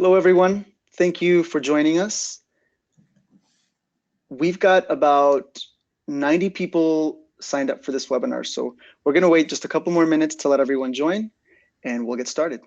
Hello, everyone. Thank you for joining us. We've got about 90 people signed up for this webinar, so we're going to wait just a couple more minutes to let everyone join, and we'll get started.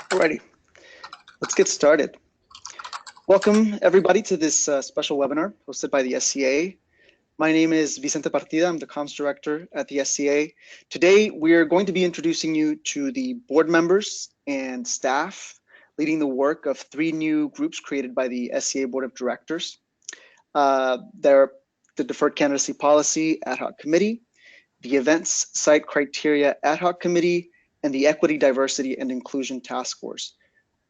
Alrighty, let's get started. Welcome everybody to this special webinar hosted by the SCA. My name is Vicente Partida, I'm the comms director at the SCA. Today we're going to be introducing you to the board members and staff leading the work of 3 new groups created by the SCA Board of Directors. They're the Deferred Candidacy Policy Ad Hoc Committee, the Events Site Criteria Ad Hoc Committee, and the Equity, Diversity, and Inclusion Task Force.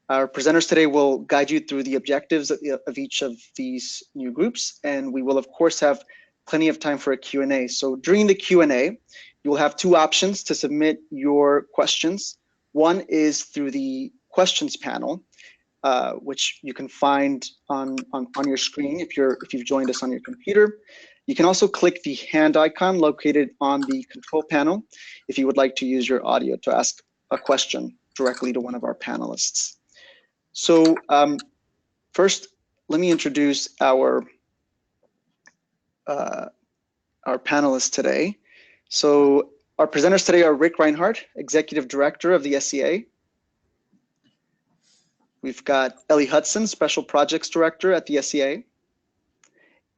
Our presenters today will guide you through the objectives of each of these new groups, and we will of course have plenty of time for a Q&A. So during the Q&A, you will have 2 options to submit your questions. One is through the questions panel, which you can find on your screen if you've joined us on your computer. You can also click the hand icon located on the control panel if you would like to use your audio to ask a question directly to one of our panelists. So first, let me introduce our panelists today. So our presenters today are Rick Reinhardt, Executive Director of the SCA. We've got Ellie Hudson, Special Projects Director at the SCA.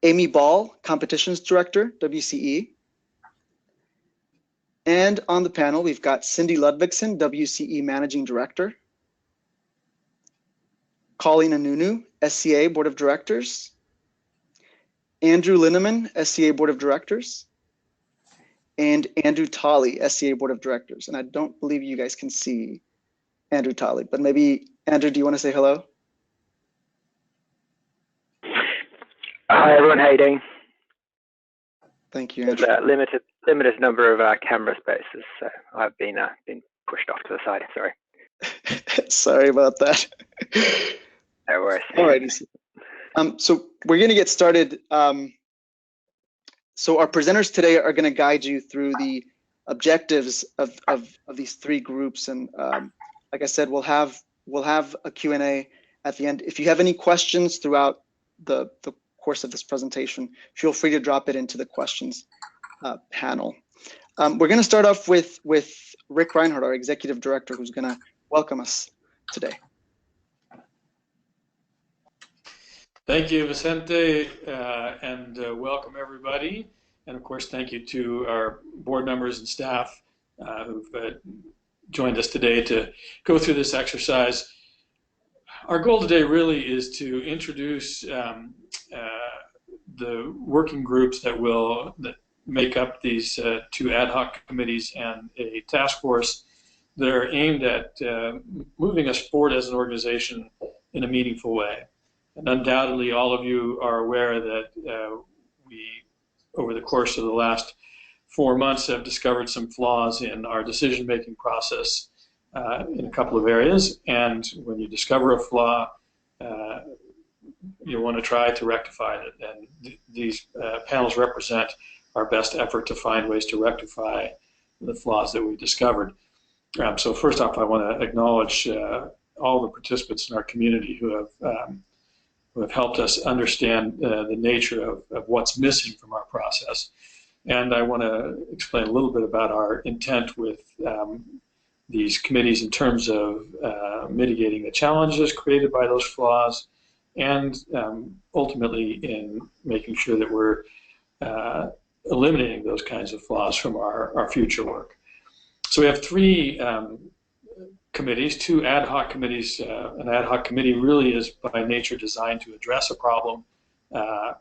Amy Ball, Competitions Director, WCE. And on the panel, we've got Cindy Ludvigsen, WCE Managing Director. Colleen Anunu, SCA Board of Directors. Andrew Linneman, SCA Board of Directors. And Andrew Tolley, SCA Board of Directors. And I don't believe you guys can see Andrew Tolley, but maybe, Andrew, do you want to say hello? Hi everyone, how are you doing? Thank you, Andrew. There's a limited number of camera spaces, so I've been pushed off to the side, sorry. Sorry about that. No worries. All right. So we're going to get started. So our presenters today are going to guide you through the objectives of these 3 groups, and like I said, we'll have a Q&A at the end. If you have any questions throughout the course of this presentation, feel free to drop it into the questions panel. We're going to start off with Rick Reinhardt, our Executive Director, who's going to welcome us today. Thank you, Vicente, and welcome everybody. And of course, thank you to our board members and staff who've joined us today to go through this exercise. Our goal today really is to introduce the working groups that make up these two ad hoc committees and a task force that are aimed at moving us forward as an organization in a meaningful way. And undoubtedly, all of you are aware that we, over the course of the last 4 months, have discovered some flaws in our decision-making process in a couple of areas. And when you discover a flaw, you want to try to rectify it. And these panels represent our best effort to find ways to rectify the flaws that we've discovered. So first off, I want to acknowledge all the participants in our community who have helped us understand the nature of what's missing from our process. And I want to explain a little bit about our intent with these committees in terms of mitigating the challenges created by those flaws, and ultimately in making sure that we're eliminating those kinds of flaws from our future work. So we have 3 committees, 2 ad hoc committees. An ad hoc committee really is by nature designed to address a problem,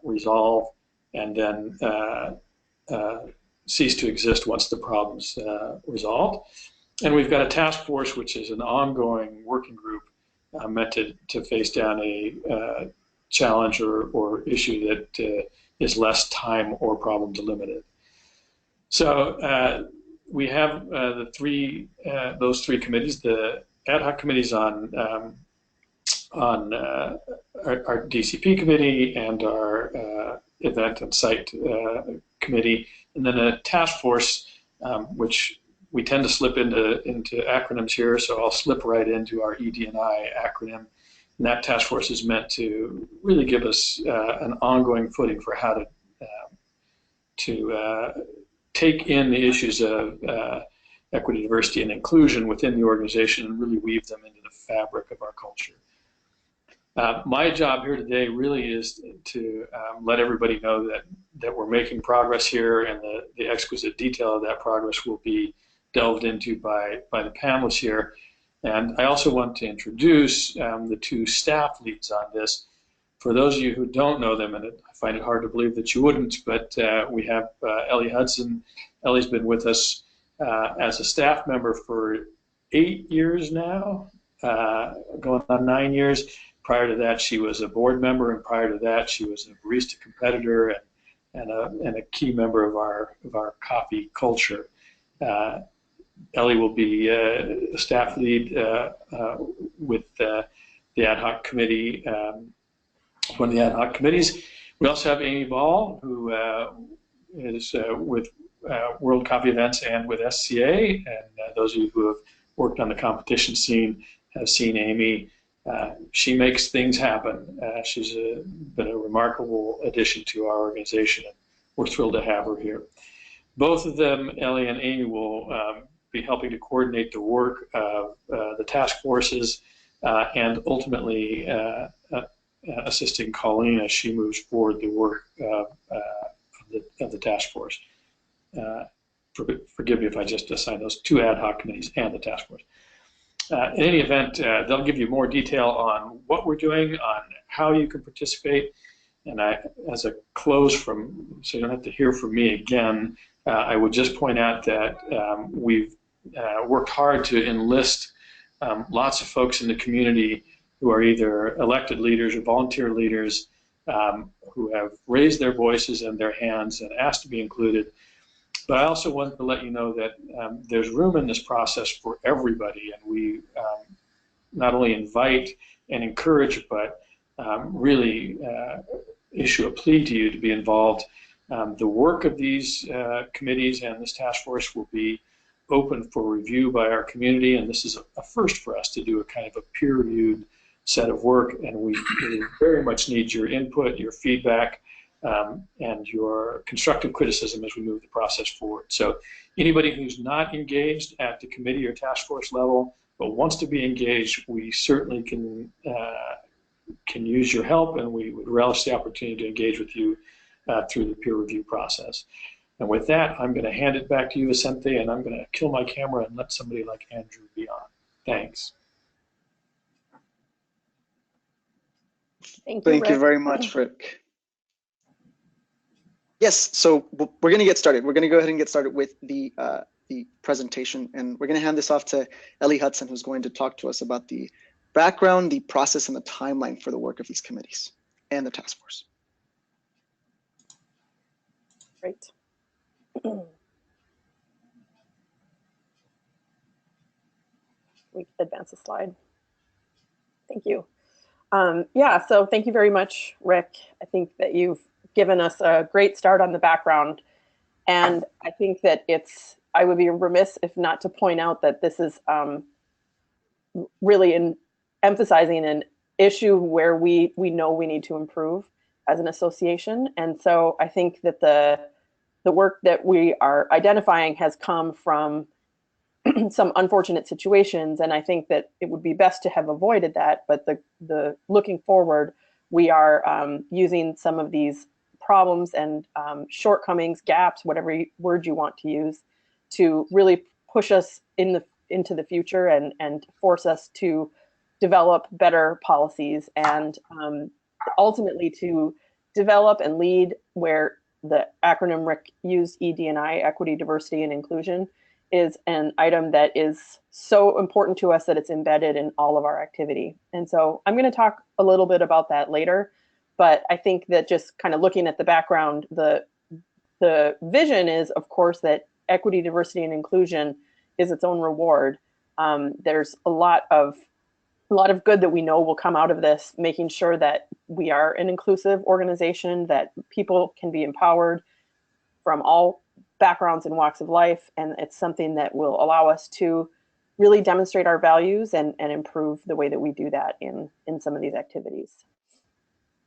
resolve, and then cease to exist once the problem's resolved. And we've got a task force, which is an ongoing working group meant to face down a challenge or issue that is less time or problem delimited. So we have those 3 committees. The ad hoc committees on our DCP committee and our event and site committee, and then a task force, which we tend to slip into acronyms here, so I'll slip right into our ED&I acronym. And that task force is meant to really give us an ongoing footing for how to take in the issues of equity, diversity, and inclusion within the organization and really weave them into the fabric of our culture. My job here today really is to let everybody know that we're making progress here, and the exquisite detail of that progress will be delved into by the panelists here. And I also want to introduce the 2 staff leads on this. For those of you who don't know them, and I find it hard to believe that you wouldn't, but we have Ilya Hudson. Ellie's been with us as a staff member for 8 years now, going on 9 years. Prior to that, she was a board member, and prior to that, she was a barista competitor and a key member of our coffee culture. Ellie will be a staff lead with the ad hoc committee, one of the ad hoc committees. We also have Amy Ball, who is with World Coffee Events and with SCA, and those of you who have worked on the competition scene have seen Amy. She makes things happen. She's been a remarkable addition to our organization, and we're thrilled to have her here. Both of them, Ellie and Amy, will be helping to coordinate the work of the task forces and ultimately assisting Colleen as she moves forward the work of the task force. Forgive me if I just assign those 2 ad hoc committees and the task force. In any event, they'll give you more detail on what we're doing, on how you can participate. And as a close so you don't have to hear from me again, I would just point out that we've worked hard to enlist lots of folks in the community who are either elected leaders or volunteer leaders who have raised their voices and their hands and asked to be included. But I also wanted to let you know that there's room in this process for everybody, and we not only invite and encourage, but really issue a plea to you to be involved. The work of these committees and this task force will be open for review by our community, and this is a first for us to do a kind of a peer-reviewed set of work, and we very much need your input, your feedback, and your constructive criticism as we move the process forward. So anybody who's not engaged at the committee or task force level but wants to be engaged, we certainly can can use your help, and we would relish the opportunity to engage with you through the peer review process. And with that, I'm going to hand it back to you, Vicente, and I'm going to kill my camera and let somebody like Andrew be on. Thanks. Thank you very much, Rick. Yes, so we're going to get started. We're going to go ahead and get started with the presentation, and we're going to hand this off to Ellie Hudson, who's going to talk to us about the background, the process, and the timeline for the work of these committees and the task force. Great. We advance the slide. Thank you. Yeah, so thank you very much, Rick. I think that you've given us a great start on the background. And I think that I would be remiss if not to point out that this is really emphasizing an issue where we know we need to improve as an association. And so I think that the work that we are identifying has come from some unfortunate situations, and I think that it would be best to have avoided that. But the looking forward, we are using some of these problems and shortcomings, gaps, whatever word you want to use, to really push us into the future and force us to develop better policies and ultimately to develop and lead where the acronym Rick used, ED&I, equity, diversity, and inclusion, is an item that is so important to us that it's embedded in all of our activity. And so I'm going to talk a little bit about that later, but I think that just kind of looking at the background, the vision is, of course, that equity, diversity, and inclusion is its own reward. There's a lot of good that we know will come out of this, making sure that we are an inclusive organization, that people can be empowered from all backgrounds and walks of life, and it's something that will allow us to really demonstrate our values and improve the way that we do that in some of these activities.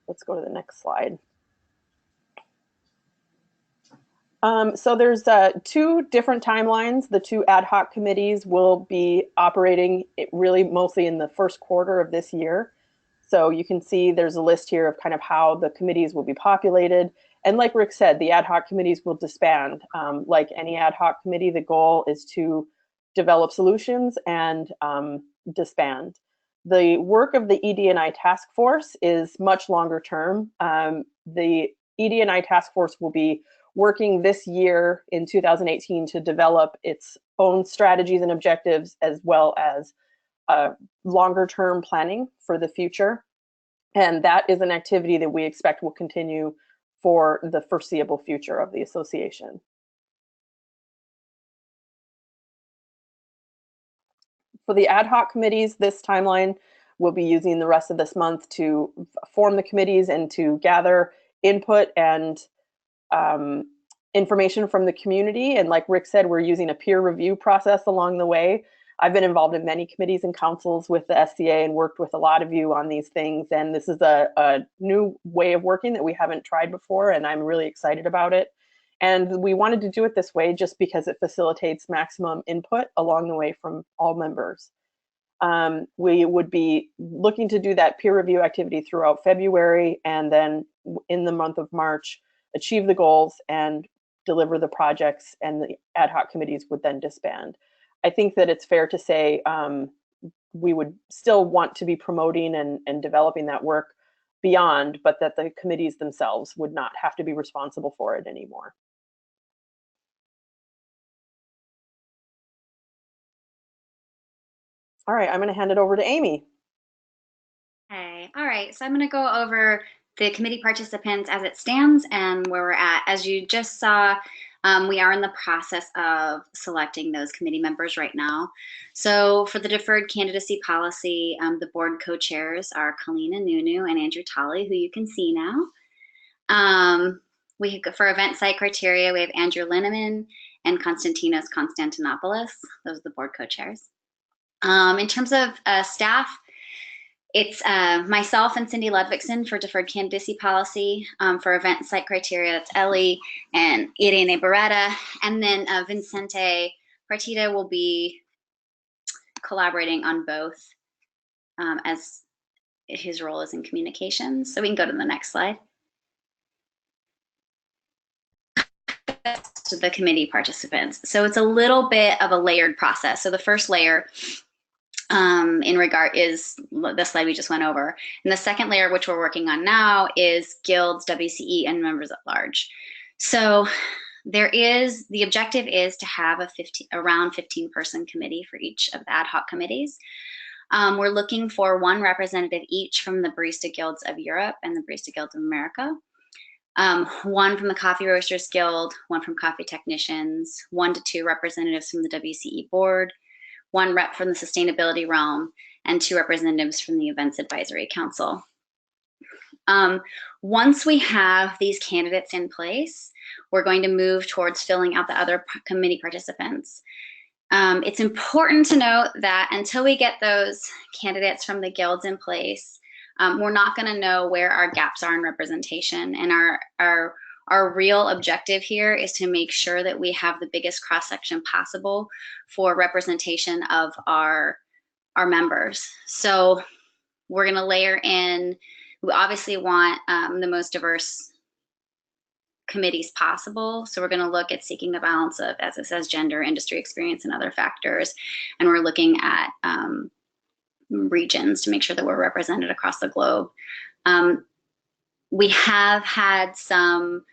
Let's go to the next slide. So there's two different timelines. The two ad hoc committees will be operating really mostly in the first quarter of this year. So you can see there's a list here of kind of how the committees will be populated. And like Rick said, the ad hoc committees will disband. Like any ad hoc committee, the goal is to develop solutions and disband. The work of the ED&I task force is much longer term. The ED&I task force will be working this year in 2018 to develop its own strategies and objectives, as well as longer term planning for the future. And that is an activity that we expect will continue for the foreseeable future of the association. For the ad hoc committees, this timeline will be using the rest of this month to form the committees and to gather input and information from the community. And like Rick said, we're using a peer review process along the way. I've been involved in many committees and councils with the SCA and worked with a lot of you on these things. And this is a new way of working that we haven't tried before, and I'm really excited about it. And we wanted to do it this way just because it facilitates maximum input along the way from all members. We would be looking to do that peer review activity throughout February, and then in the month of March, achieve the goals and deliver the projects, and the ad hoc committees would then disband. I think that it's fair to say we would still want to be promoting and developing that work beyond, but that the committees themselves would not have to be responsible for it anymore. All right, I'm going to hand it over to Amy. Okay, all right, so I'm going to go over the committee participants as it stands and where we're at. As you just saw, we are in the process of selecting those committee members right now. So for the deferred candidacy policy, the board co-chairs are Colleen and Nunu and Andrew Tolley, who you can see now. For event site criteria, we have Andrew Linneman and Konstantinos Konstantinopoulos. Those are the board co-chairs. In terms of staff, it's myself and Cindy Ludvigsen for deferred candidacy policy. For event site criteria, it's Ellie and Irene Beretta. And then Vicente Partida will be collaborating on both as his role is in communications. So we can go to the next slide. To the committee participants. So it's a little bit of a layered process. So the first layer in regard is the slide we just went over. And the second layer, which we're working on now, is guilds, WCE, and members at large. So the objective is to have around 15-person committee for each of the ad hoc committees. We're looking for one representative each from the Barista Guilds of Europe and the Barista Guilds of America. One from the Coffee Roasters Guild, one from Coffee Technicians, 1 to 2 representatives from the WCE board, 1 rep from the sustainability realm, and 2 representatives from the Events Advisory Council. Once we have these candidates in place, we're going to move towards filling out the other committee participants. It's important to note that until we get those candidates from the guilds in place, we're not going to know where our gaps are in representation. And our real objective here is to make sure that we have the biggest cross-section possible for representation of our members. So we're going to layer in, we obviously want the most diverse committees possible. So we're going to look at seeking a balance of, as it says, gender, industry experience, and other factors. And we're looking at regions to make sure that we're represented across the globe. We have had some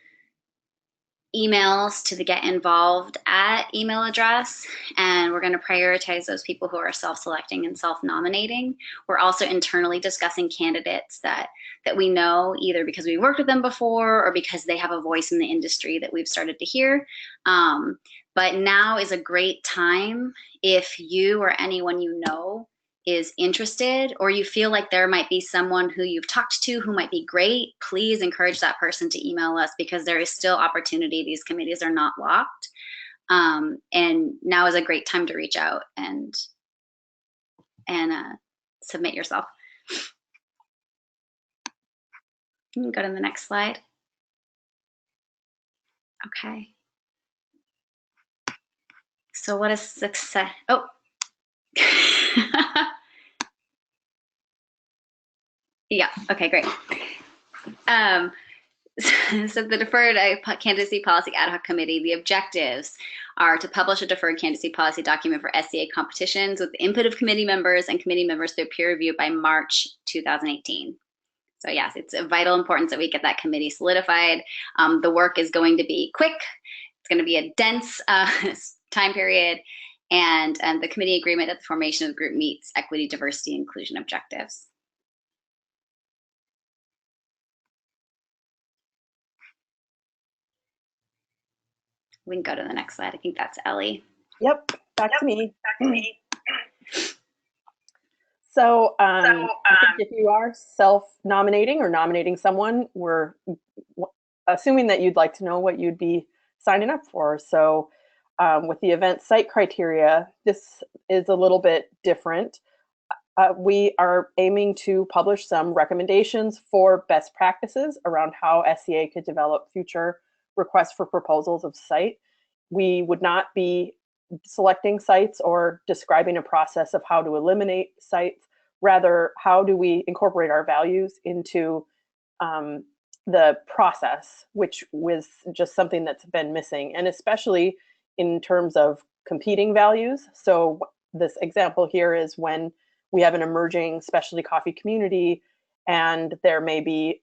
emails to the get involved at email address, and we're going to prioritize those people who are self-selecting and self-nominating. We're also internally discussing candidates that we know, either because we worked with them before or because they have a voice in the industry that we've started to hear. But now is a great time if you or anyone you know is interested, or you feel like there might be someone who you've talked to who might be great, please encourage that person to email us, because there is still opportunity. These committees are not locked. And now is a great time to reach out and submit yourself. You can go to the next slide. Okay. So what is success? Oh. Yeah, okay, great. So the Deferred Candidacy Policy Ad Hoc Committee, the objectives are to publish a deferred candidacy policy document for SCA competitions with the input of committee members and committee members through peer review by March 2018. So yes, it's of vital importance that we get that committee solidified. The work is going to be quick. It's going to be a dense time period, and the committee agreement that the formation of the group meets equity, diversity, inclusion objectives. We can go to the next slide. I think that's Ellie. Yep, back to me. So I think if you are self-nominating or nominating someone, we're assuming that you'd like to know what you'd be signing up for. So with the event site criteria, this is a little bit different. We are aiming to publish some recommendations for best practices around how SCA could develop future requests for proposals of site. We would not be selecting sites or describing a process of how to eliminate sites. Rather, how do we incorporate our values into the process, which was just something that's been missing, and especially in terms of competing values. So this example here is when we have an emerging specialty coffee community, and there may be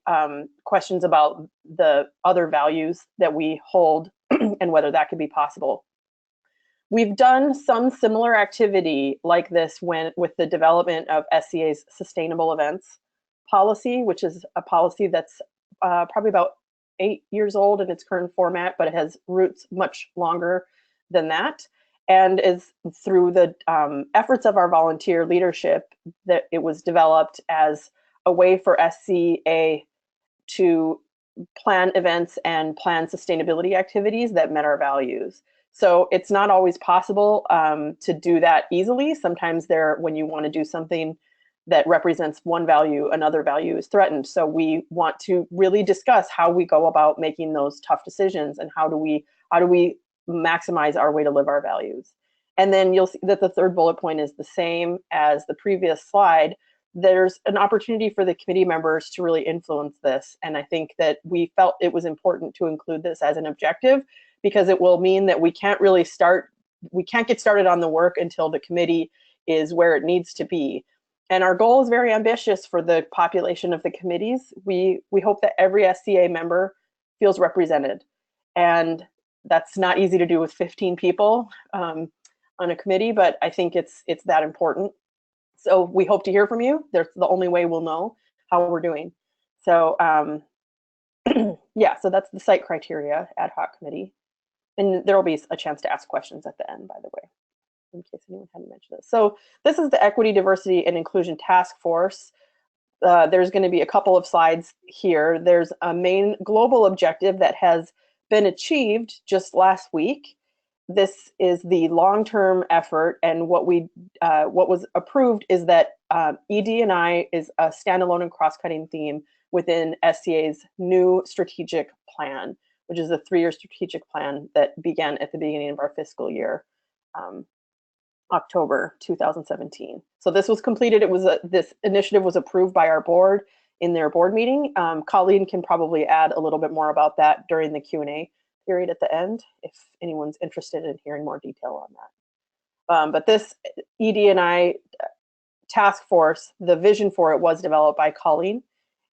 questions about the other values that we hold and whether that could be possible. We've done some similar activity like this with the development of SCA's sustainable events policy, which is a policy that's probably about 8 years old in its current format, but it has roots much longer than that, and is through the efforts of our volunteer leadership that it was developed as a way for SCA to plan events and plan sustainability activities that met our values. So it's not always possible to do that easily. Sometimes when you want to do something that represents one value, another value is threatened. So we want to really discuss how we go about making those tough decisions, and how do we maximize our way to live our values. And then you'll see that the third bullet point is the same as the previous slide, there's an opportunity for the committee members to really influence this. And I think that we felt it was important to include this as an objective, because it will mean that we can't get started on the work until the committee is where it needs to be. And our goal is very ambitious for the population of the committees. We hope that every SCA member feels represented. And that's not easy to do with 15 people on a committee, but I think it's that important. So we hope to hear from you. That's the only way we'll know how we're doing. So yeah, so that's the site criteria ad hoc committee. And there will be a chance to ask questions at the end, by the way, in case anyone hadn't mentioned this. So this is the Equity, Diversity, and Inclusion Task Force. There's going to be a couple of slides here. There's a main global objective that has been achieved just last week. This is the long-term effort, and what was approved is that ED&I is a standalone and cross-cutting theme within SCA's new strategic plan, which is a 3-year strategic plan that began at the beginning of our fiscal year, October 2017. So this was completed. This initiative was approved by our board in their board meeting. Colleen can probably add a little bit more about that during the Q&A period at the end, if anyone's interested in hearing more detail on that. But this ED&I task force, the vision for it was developed by Colleen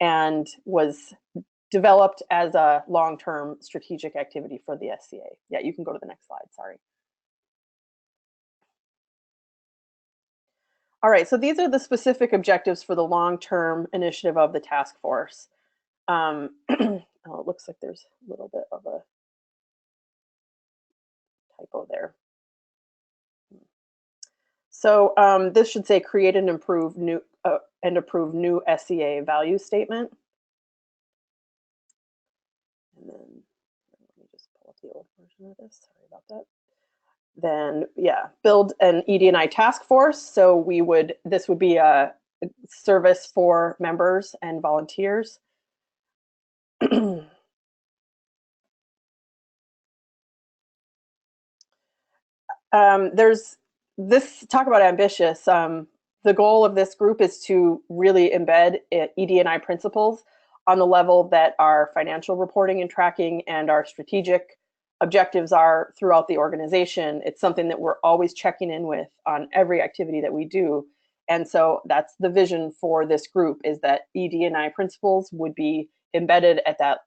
and was developed as a long-term strategic activity for the SCA. Yeah, you can go to the next slide, sorry. All right, so these are the specific objectives for the long-term initiative of the task force. Oh, it looks like there's a little bit of a typo there. So this should say create and approve new SCA value statement. And then let me just pull up the old version of this. Sorry about that. Then yeah, build an ED&I task force. So this would be a service for members and volunteers. There's this talk about ambitious. The goal of this group is to really embed ED&I principles on the level that our financial reporting and tracking and our strategic objectives are throughout the organization. It's something that we're always checking in with on every activity that we do. And so that's the vision for this group, is that ED&I principles would be embedded at that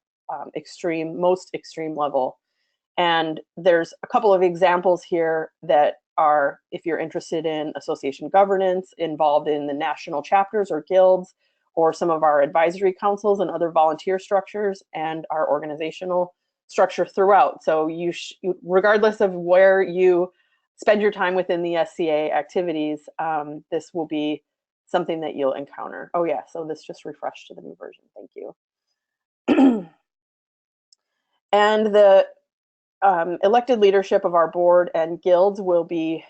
most extreme level. And there's a couple of examples here that are, if you're interested in association governance, involved in the national chapters or guilds, or some of our advisory councils and other volunteer structures, and our organizational structure throughout. So regardless of where you spend your time within the SCA activities, this will be something that you'll encounter. Oh yeah, so this just refreshed to the new version, thank you. And the elected leadership of our board and guilds will be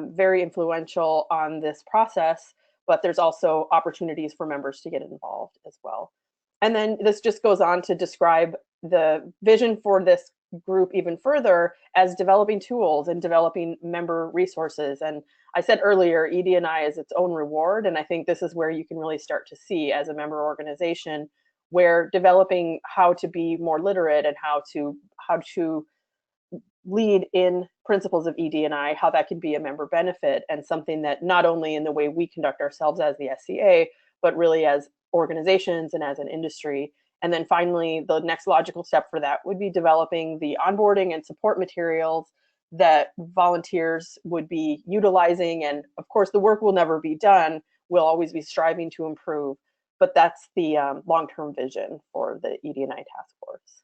very influential on this process, but there's also opportunities for members to get involved as well. And then this just goes on to describe the vision for this group even further as developing tools and developing member resources. And I said earlier, ED&I is its own reward, and I think this is where you can really start to see as a member organization where developing how to be more literate and how to lead in principles of ED&I, how that can be a member benefit, and something that not only in the way we conduct ourselves as the SCA, but really as organizations and as an industry. And then finally, the next logical step for that would be developing the onboarding and support materials that volunteers would be utilizing. And of course, the work will never be done. We'll always be striving to improve, but that's the long-term vision for the ED&I task force.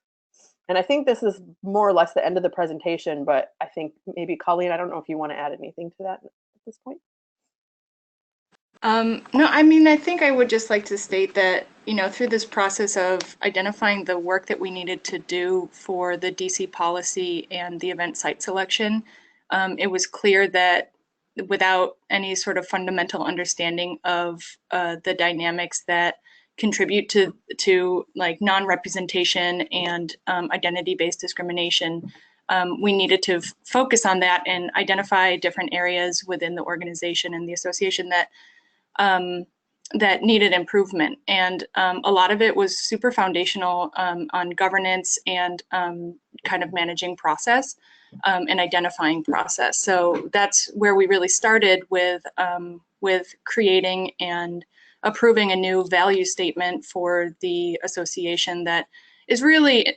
And I think this is more or less the end of the presentation, but I think maybe Colleen, I don't know if you want to add anything to that at this point. No, I mean, I think I would just like to state that, through this process of identifying the work that we needed to do for the DC policy and the event site selection, it was clear that without any sort of fundamental understanding of the dynamics that contribute to like non-representation and identity-based discrimination, we needed to focus on that and identify different areas within the organization and the association that that needed improvement. And a lot of it was super foundational on governance and kind of managing process and identifying process. So that's where we really started with creating and approving a new value statement for the association that is really,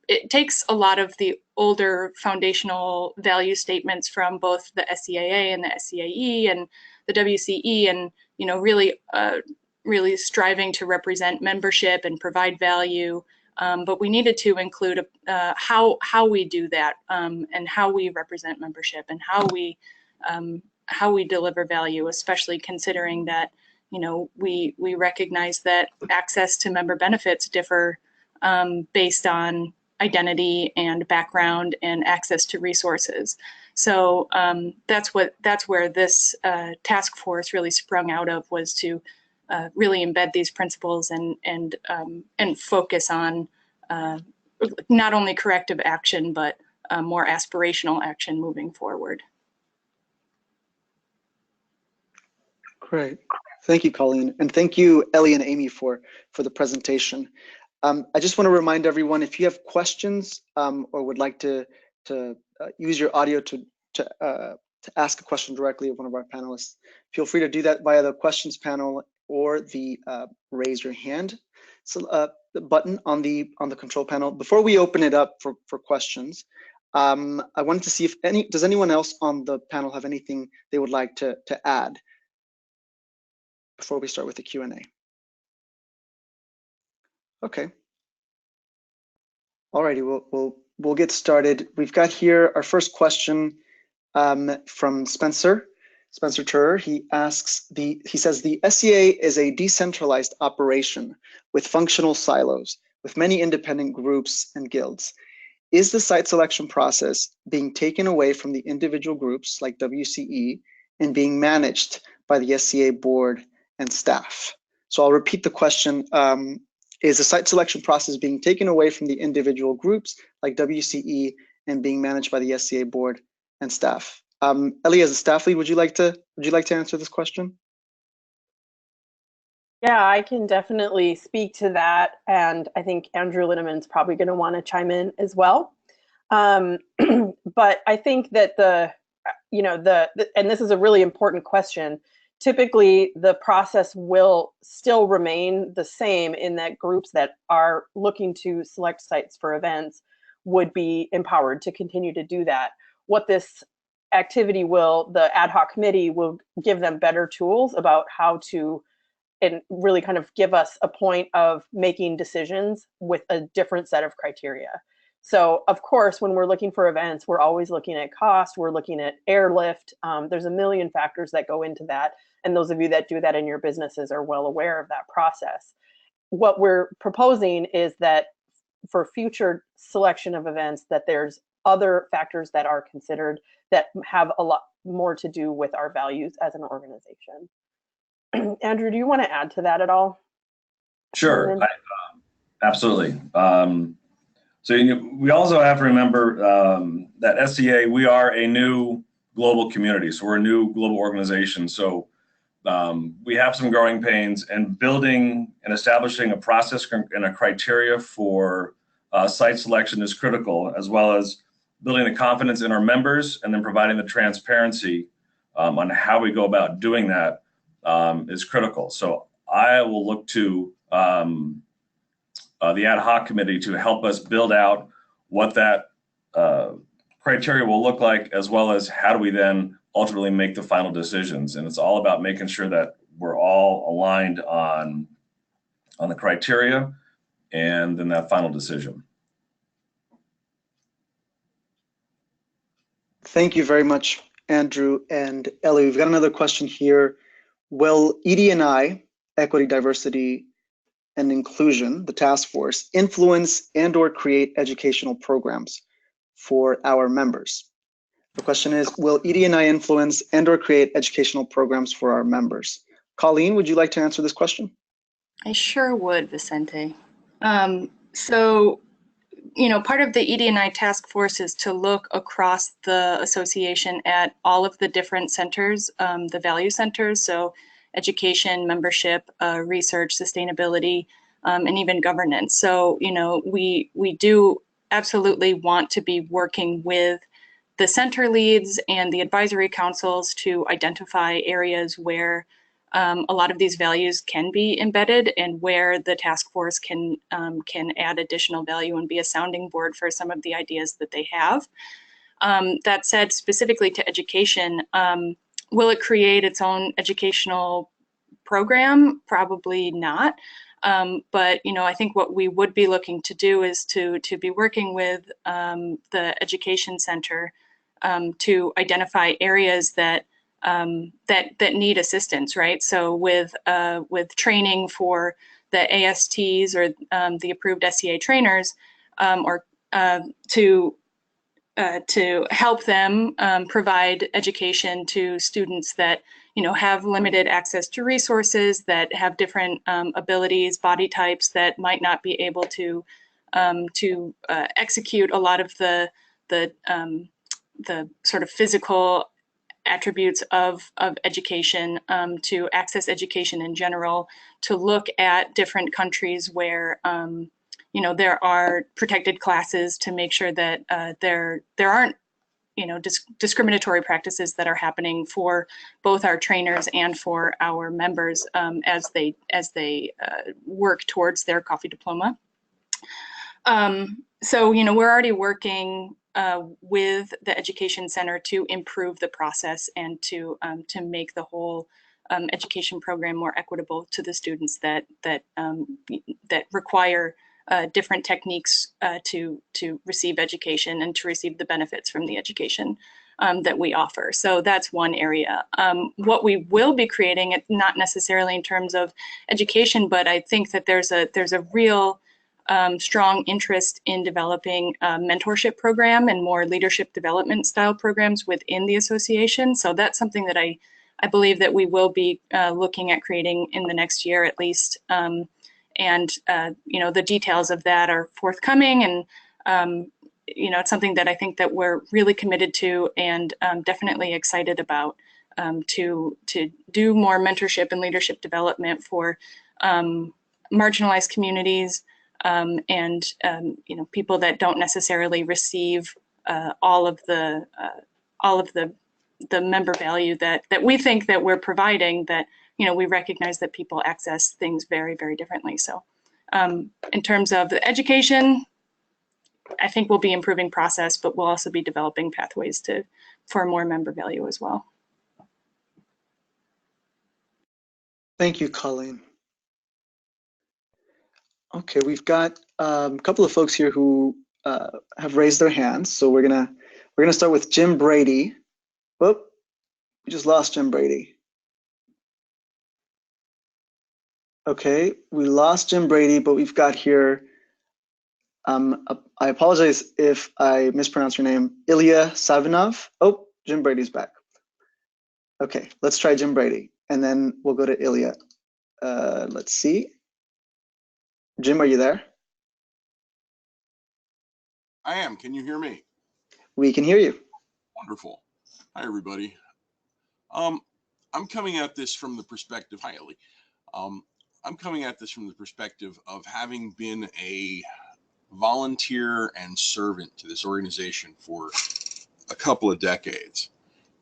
it takes a lot of the older foundational value statements from both the SCAA and the SCAE and the WCE, and really striving to represent membership and provide value. But we needed to include how we do that and how we represent membership and how we deliver value, especially considering that we recognize that access to member benefits differ based on identity and background and access to resources. So that's where this task force really sprung out of, was to really embed these principles and focus on not only corrective action, but more aspirational action moving forward. Great. Thank you, Colleen. And thank you, Ellie and Amy, for the presentation. I just want to remind everyone, if you have questions or would like to use your audio to ask a question directly of one of our panelists, feel free to do that via the questions panel or the raise your hand the button on the control panel. Before we open it up for questions, I wanted to see if does anyone else on the panel have anything they would like to add before we start with the Q&A. Okay. Alrighty, we'll get started. We've got here our first question from Spencer Turer. He says the SCA is a decentralized operation with functional silos, with many independent groups and guilds. Is the site selection process being taken away from the individual groups like WCE and being managed by the SCA board and staff? So I'll repeat the question. Is the site selection process being taken away from the individual groups like WCE and being managed by the SCA board and staff? Ilya, as a staff lead, would you like to answer this question? Yeah, I can definitely speak to that, and I think Andrew Linneman's probably going to want to chime in as well. But I think that and this is a really important question. Typically, the process will still remain the same in that groups that are looking to select sites for events would be empowered to continue to do that. What this activity the ad hoc committee will give them better tools about how to, and really kind of give us a point of making decisions with a different set of criteria. So of course, when we're looking for events, we're always looking at cost, we're looking at airlift. There's a million factors that go into that. And those of you that do that in your businesses are well aware of that process. What we're proposing is that for future selection of events, that there's other factors that are considered that have a lot more to do with our values as an organization. Andrew, do you want to add to that at all? Sure, absolutely. So we also have to remember that SCA, we are a new global community. So we're a new global organization. So we have some growing pains, and building and establishing a process and a criteria for site selection is critical, as well as building the confidence in our members and then providing the transparency on how we go about doing that is critical. So I will look to the ad hoc committee to help us build out what that criteria will look like, as well as how do we then ultimately make the final decisions. And it's all about making sure that we're all aligned on the criteria and then that final decision. Thank you very much, Andrew and Ellie. We've got another question here. Will ED&I, Equity, Diversity, and Inclusion, the task force, influence and/or create educational programs for our members? The question is, will ED&I influence and/or create educational programs for our members? Colleen, would you like to answer this question? I sure would, Vicente. So, part of the ED&I task force is to look across the association at all of the different centers, the value centers. So education, membership, research, sustainability, and even governance. So, you know, we do absolutely want to be working with the center leads and the advisory councils to identify areas where a lot of these values can be embedded and where the task force can add additional value and be a sounding board for some of the ideas that they have. That said, specifically to education, will it create its own educational program? Probably not. But you know, I think what we would be looking to do is to be working with the education center to identify areas that that need assistance, right? So with training for the ASTs or the approved SEA trainers, or to help them provide education to students that, you know, have limited access to resources, that have different abilities, body types, that might not be able to execute a lot of the sort of physical attributes of education, to access education in general, to look at different countries where you know, there are protected classes, to make sure that there aren't, you know, discriminatory practices that are happening for both our trainers and for our members as they work towards their coffee diploma. So, you know, we're already working with the education center to improve the process and to make the whole education program more equitable to the students that require different techniques to receive education and to receive the benefits from the education that we offer. So that's one area. What we will be creating, not necessarily in terms of education, but I think that there's a real strong interest in developing a mentorship program and more leadership development style programs within the association. So that's something that I believe that we will be looking at creating in the next year at least. And you know, the details of that are forthcoming, and you know, it's something that I think that we're really committed to and definitely excited about, to do more mentorship and leadership development for marginalized communities and you know, people that don't necessarily receive all of the member value that we think that we're providing, that, you know, we recognize that people access things very, very differently. So in terms of the education, I think we'll be improving process, but we'll also be developing pathways for more member value as well. Thank you, Colleen. Okay, we've got a couple of folks here who have raised their hands. So we're gonna start with Jim Brady. Whoop, we just lost Jim Brady. Okay, we lost Jim Brady, but we've got here, I apologize if I mispronounce your name, Ilya Savinov. Oh, Jim Brady's back. Okay, let's try Jim Brady, and then we'll go to Ilya. Let's see. Jim, are you there? I am. Can you hear me? We can hear you. Wonderful. Hi, everybody. I'm coming at this from the perspective, hi, Ellie. I'm coming at this from the perspective of having been a volunteer and servant to this organization for a couple of decades.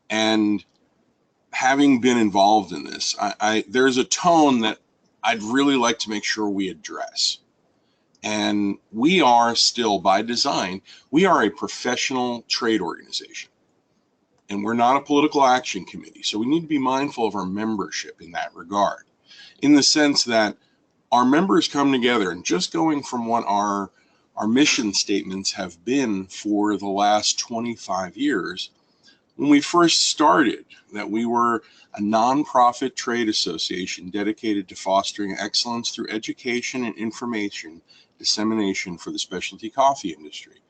And having been involved in this, there's a tone that I'd really like to make sure we address. And we are still, by design, we are a professional trade organization. And we're not a political action committee. So we need to be mindful of our membership in that regard, in the sense that our members come together, and just going from what our mission statements have been for the last 25 years, when we first started, that we were a nonprofit trade association dedicated to fostering excellence through education and information dissemination for the specialty coffee industry.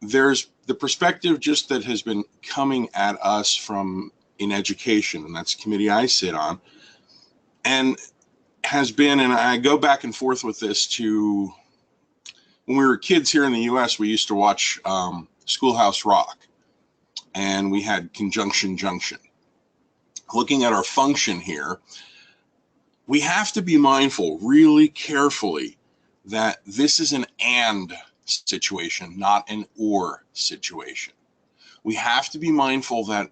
There's the perspective just that has been coming at us from in education, and that's the committee I sit on, and has been, and I go back and forth with this, to when we were kids here in the US, we used to watch Schoolhouse Rock, and we had Conjunction Junction. looking at our function here, we have to be mindful really carefully that this is an and situation, not an or situation. We have to be mindful that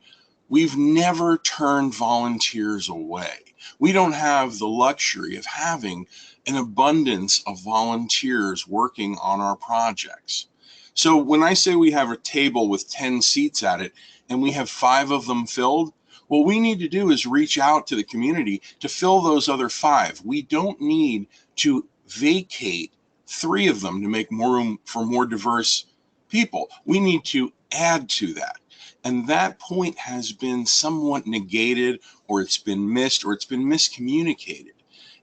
we've never turned volunteers away. We don't have the luxury of having an abundance of volunteers working on our projects. So when I say we have a table with 10 seats at it and we have 5 of them filled, what we need to do is reach out to the community to fill those other 5. We don't need to vacate 3 of them to make more room for more diverse people. We need to add to that. And that point has been somewhat negated, or it's been missed, or it's been miscommunicated.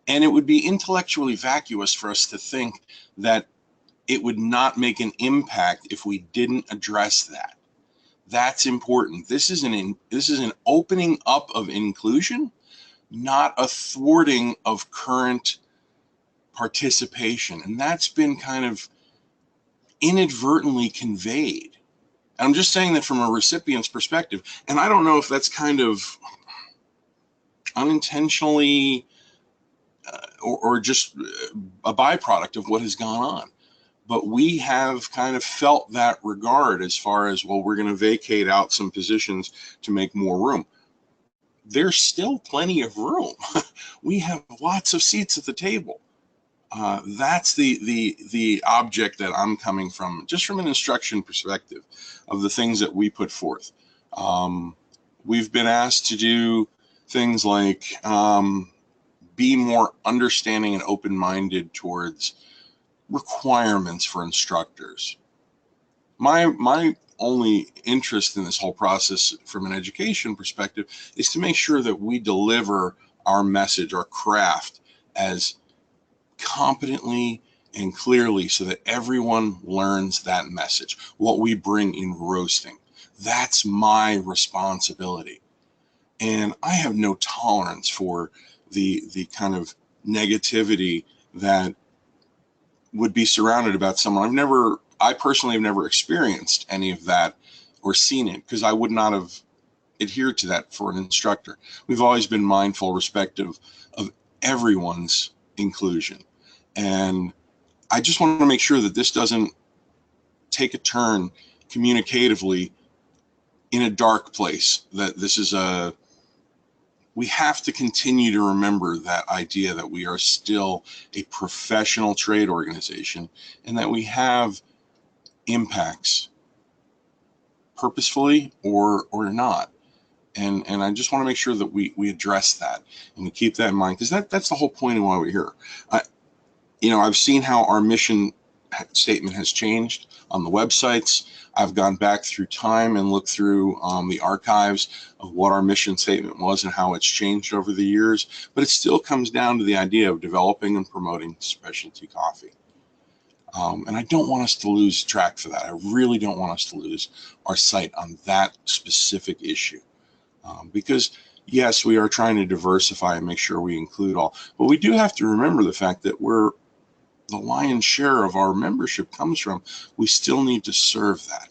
And it would be intellectually vacuous for us to think that it would not make an impact if we didn't address that. That's important. This is an opening up of inclusion, not a thwarting of current participation. And that's been kind of inadvertently conveyed. I'm just saying that from a recipient's perspective. And I don't know if that's kind of unintentionally or just a byproduct of what has gone on. But we have kind of felt that regard as far as, well, we're going to vacate out some positions to make more room. There's still plenty of room. We have lots of seats at the table. That's the object that I'm coming from, just from an instruction perspective of the things that we put forth. We've been asked to do things like be more understanding and open-minded towards requirements for instructors. My only interest in this whole process from an education perspective is to make sure that we deliver our message, our craft, as competently and clearly so that everyone learns that message, what we bring in roasting. That's my responsibility. And I have no tolerance for the kind of negativity that would be surrounded about someone. I personally have never experienced any of that or seen it, because I would not have adhered to that for an instructor. We've always been mindful, respective of everyone's inclusion. And I just want to make sure that this doesn't take a turn communicatively in a dark place, that this is we have to continue to remember that idea that we are still a professional trade organization and that we have impacts purposefully or not. And I just want to make sure that we address that and we keep that in mind, because that's the whole point of why we're here. I've seen how our mission statement has changed on the websites. I've gone back through time and looked through the archives of what our mission statement was and how it's changed over the years, but it still comes down to the idea of developing and promoting specialty coffee. And I don't want us to lose track for that. I really don't want us to lose our sight on that specific issue. Because yes, we are trying to diversify and make sure we include all, but we do have to remember the fact that the lion's share of our membership comes from, we still need to serve that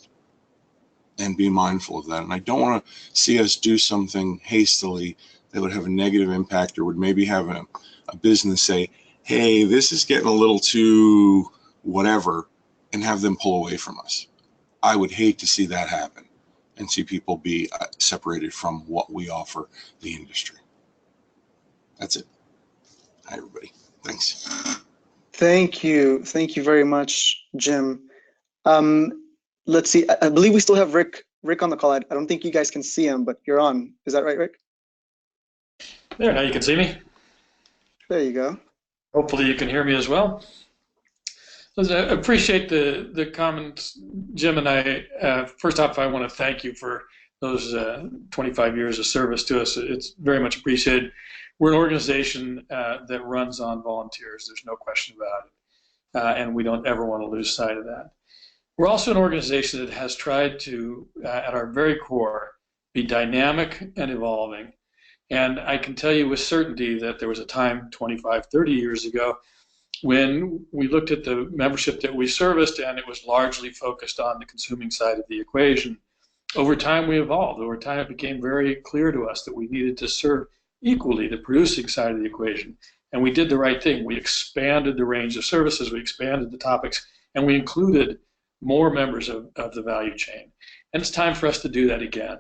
and be mindful of that. And I don't want to see us do something hastily that would have a negative impact, or would maybe have a business say, hey, this is getting a little too whatever, and have them pull away from us. I would hate to see that happen and see people be separated from what we offer the industry. That's it. Hi, everybody. Thanks. Thank you. Thank you very much, Jim. Let's see. I believe we still have Rick on the call. I don't think you guys can see him, but you're on. Is that right, Rick? There, now you can see me. There you go. Hopefully you can hear me as well. I appreciate the comments, Jim, and I. First off, I want to thank you for those 25 years of service to us. It's very much appreciated. We're an organization that runs on volunteers. There's no question about it, and we don't ever want to lose sight of that. We're also an organization that has tried to, at our very core, be dynamic and evolving. And I can tell you with certainty that there was a time 25, 30 years ago when we looked at the membership that we serviced, and it was largely focused on the consuming side of the equation. Over time, we evolved. Over time, it became very clear to us that we needed to serve equally the producing side of the equation. And we did the right thing. We expanded the range of services, we expanded the topics, and we included more members of the value chain. And it's time for us to do that again.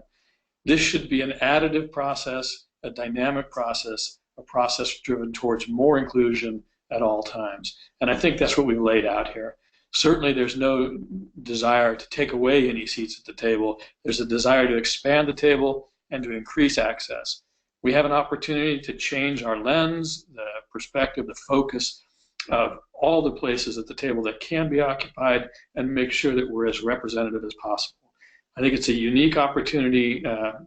This should be an additive process, a dynamic process, a process driven towards more inclusion at all times. And I think that's what we've laid out here. Certainly, there's no desire to take away any seats at the table. There's a desire to expand the table and to increase access. We have an opportunity to change our lens, the perspective, the focus of all the places at the table that can be occupied, and make sure that we're as representative as possible. I think it's a unique opportunity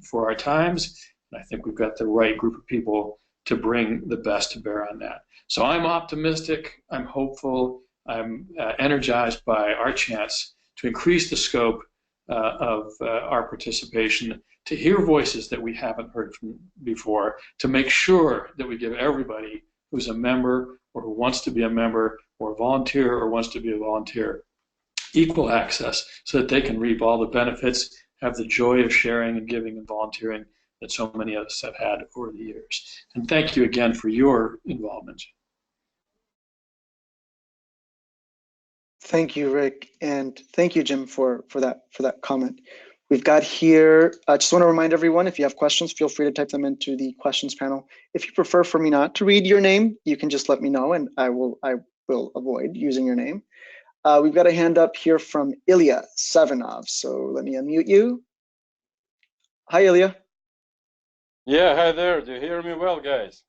for our times, and I think we've got the right group of people to bring the best to bear on that. So I'm optimistic, I'm hopeful, I'm energized by our chance to increase the scope of our participation, to hear voices that we haven't heard from before, to make sure that we give everybody who's a member or who wants to be a member or a volunteer or wants to be a volunteer equal access so that they can reap all the benefits, have the joy of sharing and giving and volunteering that so many of us have had over the years. And thank you again for your involvement. Thank you, Rick, and thank you, Jim, for that comment. We've got here, I just want to remind everyone, if you have questions, feel free to type them into the questions panel. If you prefer for me not to read your name, you can just let me know and I will avoid using your name. We've got a hand up here from Ilya Savinov, so let me unmute you. Hi, Ilya. Yeah, hi there. Do you hear me well, guys?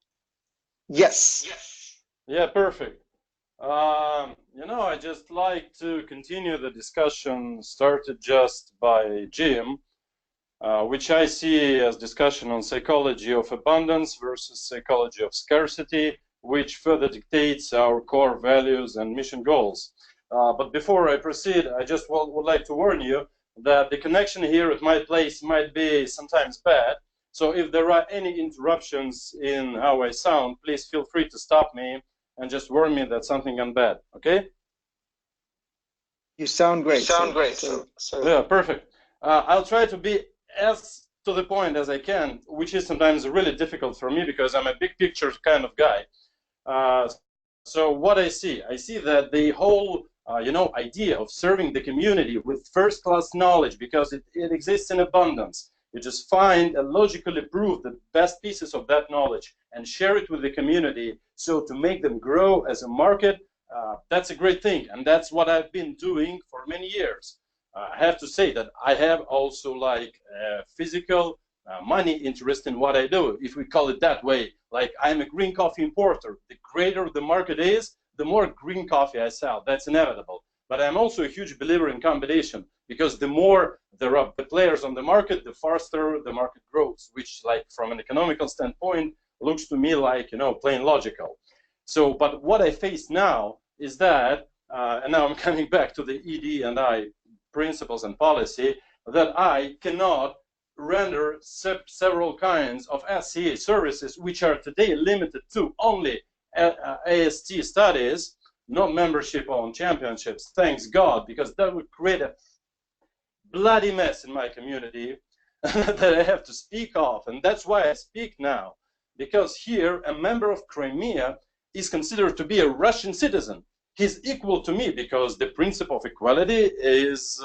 Yes. Yeah, perfect. I'd just like to continue the discussion started just by Jim, which I see as discussion on psychology of abundance versus psychology of scarcity, which further dictates our core values and mission goals. But before I proceed, I just would like to warn you that the connection here at my place might be sometimes bad. So if there are any interruptions in how I sound, please feel free to stop me and just warn me that something gone bad, okay? You sound great. Yeah, perfect. I'll try to be as to the point as I can, which is sometimes really difficult for me because I'm a big picture kind of guy. So what I see that the whole, idea of serving the community with first-class knowledge, because it exists in abundance. You just find and logically prove the best pieces of that knowledge and share it with the community. So to make them grow as a market, that's a great thing. And that's what I've been doing for many years. I have to say that I have also like physical money interest in what I do, if we call it that way. Like I'm a green coffee importer. The greater the market is, the more green coffee I sell. That's inevitable. But I'm also a huge believer in competition, because the more there are players on the market, the faster the market grows, which, like from an economical standpoint, looks to me like, plain logical. So, but what I face now is that, and now I'm coming back to the ED&I principles and policy, that I cannot render several kinds of SCA services, which are today limited to only AST studies, no membership on championships, thanks God, because that would create a bloody mess in my community that I have to speak of. And that's why I speak now, because here a member of Crimea is considered to be a Russian citizen. He's equal to me because the principle of equality is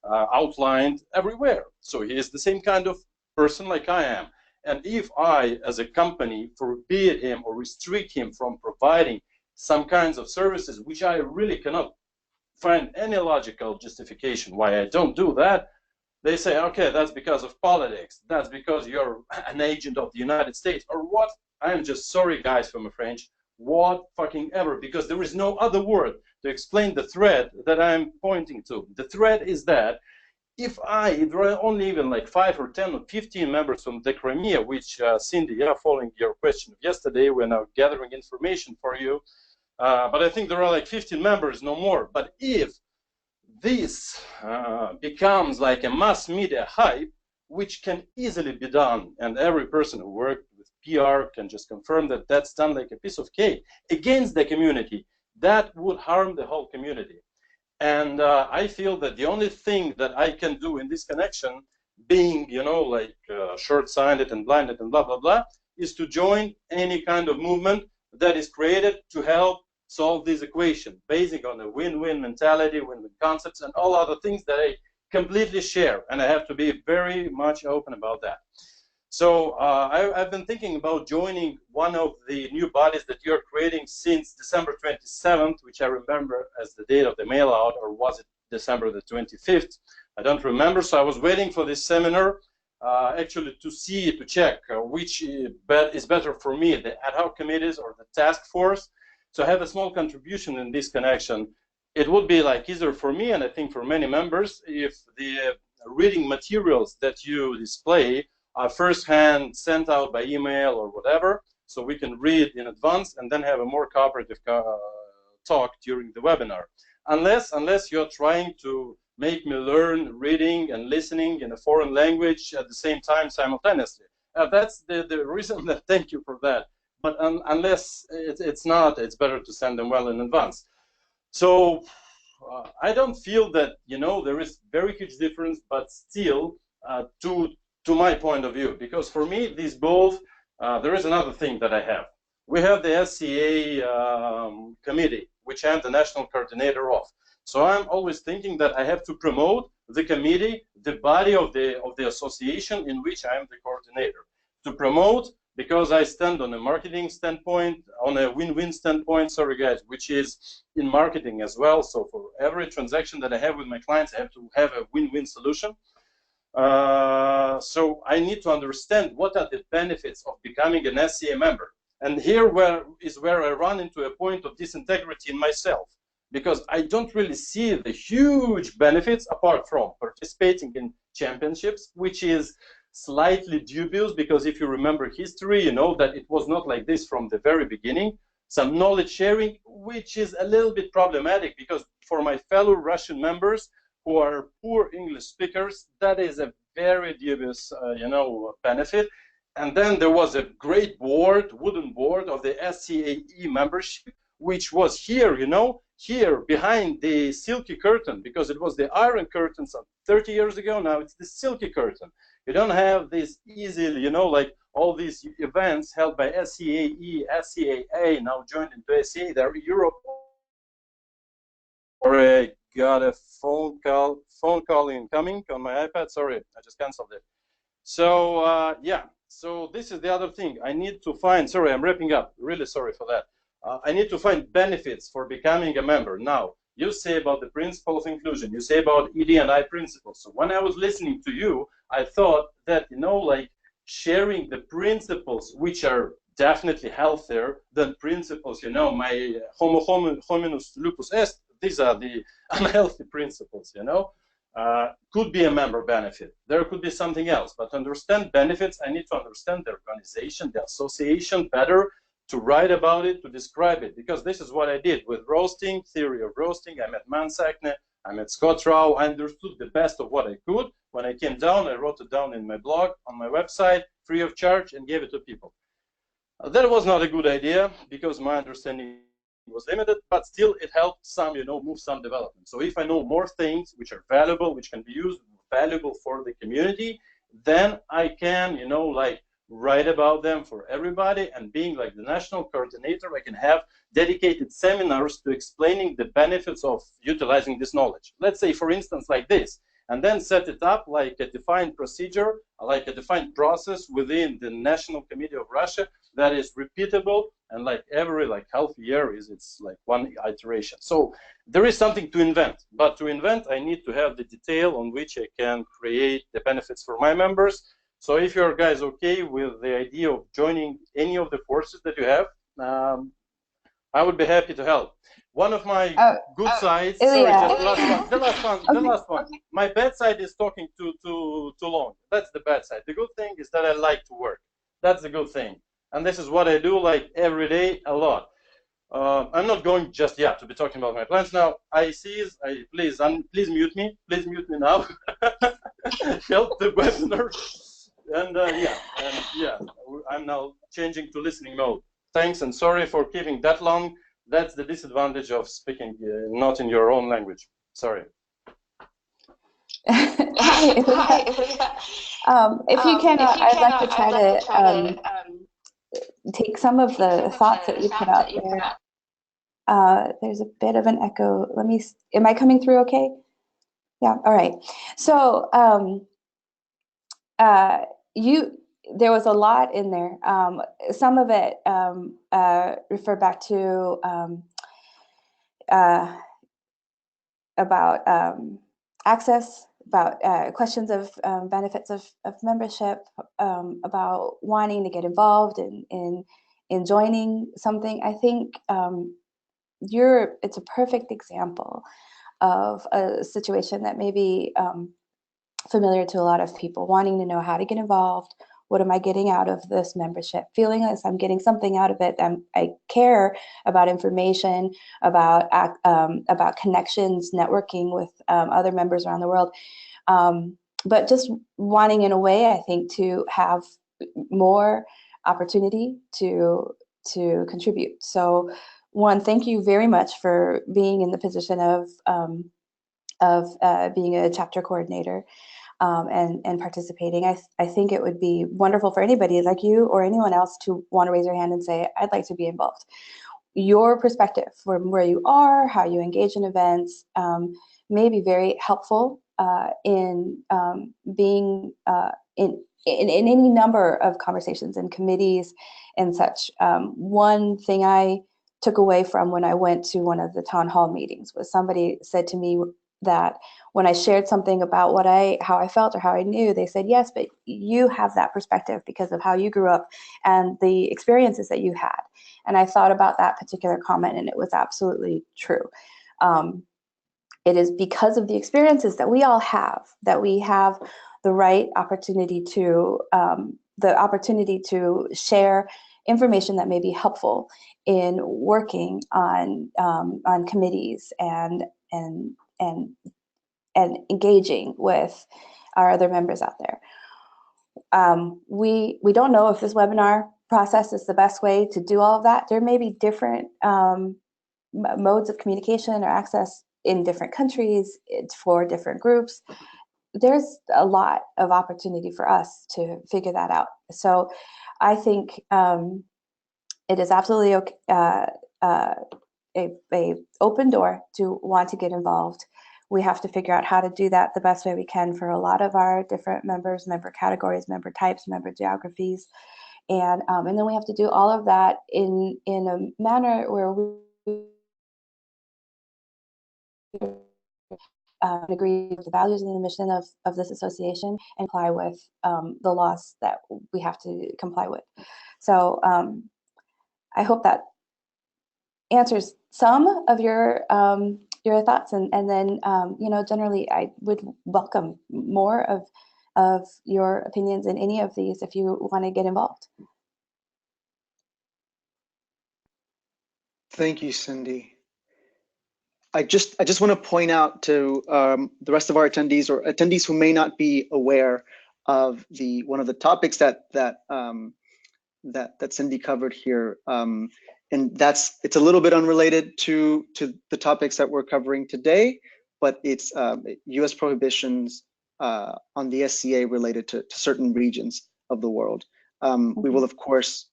outlined everywhere. So he is the same kind of person like I am. And if I, as a company, forbid him or restrict him from providing some kinds of services, which I really cannot find any logical justification why I don't do that, they say, okay, that's because of politics. That's because you're an agent of the United States, or what? I'm just sorry, guys, for my French. What fucking ever, because there is no other word to explain the thread that I'm pointing to. The thread is that if there are only even like 5 or 10 or 15 members from the Crimea, which Cindy, following your question of yesterday, we're now gathering information for you. But I think there are like 15 members, no more. But if this becomes like a mass media hype, which can easily be done, and every person who worked with PR can just confirm that that's done like a piece of cake against the community, that would harm the whole community. And I feel that the only thing that I can do in this connection, being, you know, like short-sighted and blinded and blah, blah, blah, is to join any kind of movement that is created to help solve this equation, based on a win-win mentality, win-win concepts, and all other things that I completely share. And I have to be very much open about that. So I've been thinking about joining one of the new bodies that you're creating since December 27th, which I remember as the date of the mail out, or was it December the 25th? I don't remember. So I was waiting for this seminar actually to check which is better for me, the ad hoc committees or the task force. So I have a small contribution in this connection. It would be like easier for me, and I think for many members, if the reading materials that you display first-hand sent out by email or whatever, so we can read in advance and then have a more cooperative talk during the webinar. Unless you're trying to make me learn reading and listening in a foreign language at the same time simultaneously. That's the reason that thank you for that. But unless it's not, it's better to send them well in advance. So I don't feel that, you know, there is very huge difference, but still to my point of view, because for me, these both, there is another thing that I have. We have the SCA committee, which I'm the national coordinator of. So I'm always thinking that I have to promote the committee, the body of the association in which I am the coordinator. To promote, because I stand on a marketing standpoint, on a win-win standpoint, sorry guys, which is in marketing as well. So for every transaction that I have with my clients, I have to have a win-win solution. So I need to understand what are the benefits of becoming an SCA member. And here is where I run into a point of disintegrity in myself, because I don't really see the huge benefits apart from participating in championships, which is slightly dubious, because if you remember history, you know that it was not like this from the very beginning. Some knowledge sharing, which is a little bit problematic, because for my fellow Russian members who are poor English speakers, that is a very dubious, you know, benefit. And then there was a great board, wooden board of the SCAE membership, which was here, you know, here behind the silky curtain, because it was the iron curtain some 30 years ago. Now it's the silky curtain. You don't have this easy, you know, like all these events held by SCAE, SCAA, now joined into SCA. They're Europe. Or I got a phone call incoming on my iPad. Sorry, I just canceled it. So yeah, so this is the other thing I need to find. Sorry, I'm wrapping up. Really sorry for that. I need to find benefits for becoming a member. Now, you say about the principle of inclusion. You say about ED&I principles. So when I was listening to you, I thought that, you know, like sharing the principles, which are definitely healthier than principles, you know, my homo hominus lupus est, these are the unhealthy principles, you know, could be a member benefit. There could be something else, but to understand benefits, I need to understand the organization, the association better, to write about it, to describe it, because this is what I did with roasting, theory of roasting. I met Mansakne, I met Scott Rao, I understood the best of what I could. When I came down, I wrote it down in my blog, on my website, free of charge, and gave it to people. That was not a good idea, because my understanding was limited, but still it helped some, you know, move some development. So if I know more things which are valuable, which can be used, valuable for the community, then I can, you know, like write about them for everybody, and being like the national coordinator, I can have dedicated seminars to explaining the benefits of utilizing this knowledge. Let's say, for instance, like this, and then set it up like a defined procedure, like a defined process within the National Committee of Russia that is repeatable, and like every like half year it's like one iteration. So there is something to invent, but to invent I need to have the detail on which I can create the benefits for my members. So if you're guys okay with the idea of joining any of the forces that you have, I would be happy to help. One of my good sides, Ilya. sorry, just the last one. Okay. My bad side is talking too long. That's the bad side. The good thing is that I like to work. That's the good thing. And this is what I do like every day, a lot. I'm not going just yet to be talking about my plans now. Please mute me. Please mute me now. Help the webinar. And yeah, I'm now changing to listening mode. Thanks, and sorry for keeping that long. That's the disadvantage of speaking not in your own language. Sorry. Hi, Ilya. If you can, I'd like to try to take some of the thoughts that you put out there. There's a bit of an echo. Am I coming through okay? Yeah, all right. So there was a lot in there. Some of it refer back to about access, about questions of benefits of membership, about wanting to get involved in joining something. I think it's a perfect example of a situation that may be familiar to a lot of people, wanting to know how to get involved. What am I getting out of this membership? Feeling as I'm getting something out of it. I care about information, about connections, networking with other members around the world. But just wanting, in a way, I think, to have more opportunity to contribute. So, one, thank you very much for being in the position of being a chapter coordinator. And participating. I think it would be wonderful for anybody like you or anyone else to want to raise your hand and say, I'd like to be involved. Your perspective from where you are, how you engage in events, may be very helpful in being in any number of conversations and committees and such. One thing I took away from when I went to one of the town hall meetings was somebody said to me that when I shared something about how I felt or how I knew, they said, yes, but you have that perspective because of how you grew up and the experiences that you had. And I thought about that particular comment, and it was absolutely true. It is because of the experiences that we all have that we have the right opportunity to share information that may be helpful in working on committees and engaging with our other members out there. We don't know if this webinar process is the best way to do all of that. There may be different modes of communication or access in different countries for different groups. There's a lot of opportunity for us to figure that out. So I think it is absolutely okay, a open door to want to get involved. We have to figure out how to do that the best way we can for a lot of our different members, member categories, member types, member geographies. And then we have to do all of that in a manner where we agree with the values and the mission of this association and comply with the laws that we have to comply with. So I hope that answers some of your thoughts, and then generally I would welcome more of your opinions in any of these if you want to get involved. Thank you, Cindy. I just want to point out to the rest of our attendees or attendees who may not be aware of one of the topics that Cindy covered here, and it's a little bit unrelated to the topics that we're covering today, but it's U.S. prohibitions on the SCA related to certain regions of the world. We will, of course,